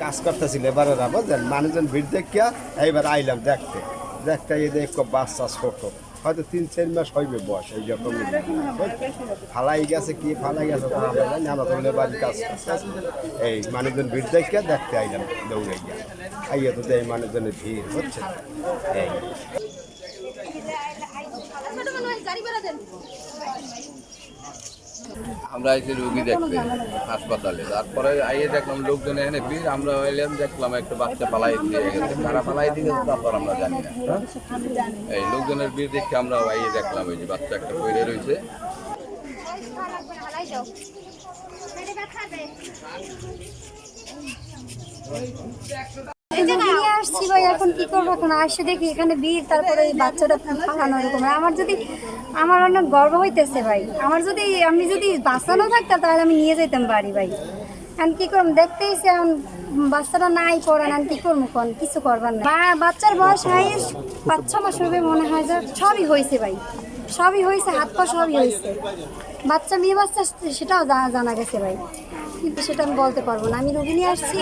কাজ করতেছি লেবারেরা বুঝলেন, মানুষজন ভিড় দেখিয়া এইবার আইলাম দেখতে দেখতে এই দেখ বাচ্চা ছোট হয়তো 3-4 মাস হইবে বয়স, এই রকম ফালাই গেছে কি ফালাই গেছে আমরা তো লেবারি কাজ করতেছি। এই মানুষজন ভিড় দেখিয়া দেখতে আইলাম দৌড়ে গিয়া আইয়া তো এই মানুষজনের ভিড় হচ্ছে। এই আমরা এসে রুগী দেখতে হাসপাতালে, তারপরে আইয়ে দেখলাম লোকজন এখানে ভিড়, আমরা এলাম দেখলাম একটা বাচ্চা পালাই দিয়ে গেছে, কারা পালাই দিয়ে গেছে তারপর আমরা জানি না। এই লোকজনের ভিড় দেখে আমরা আইয়ে দেখলাম ওই যে বাচ্চা একটা পড়ে রয়েছে। আসছি ভাই, এখন কি করবো? এখন আসে দেখি এখানে ভিড়, তারপরে এই বাচ্চাটা ফালানো এরকম। আমার অনেক গর্ব হইতেছে ভাই, আমি যদি বাঁচানো থাকতাম তাহলে আমি নিয়ে যেতাম বাড়ি ভাই। এখন কি করবো, দেখতেইছি এখন বাচ্চাটা নাই পড়ান, আমি কি করবো? কোন কিছু করবার না। বাচ্চার বয়স হাইস 5-6 মাস হবে মনে হয়, যে সবই হয়েছে ভাই, সবই হয়েছে, হাত পা সবই হয়েছে। বাচ্চা মেয়ে বাচ্চা সেটাও জানা গেছে ভাই, কিন্তু সেটা আমি বলতে পারবো না। আমি রোগী নিয়ে আসছি।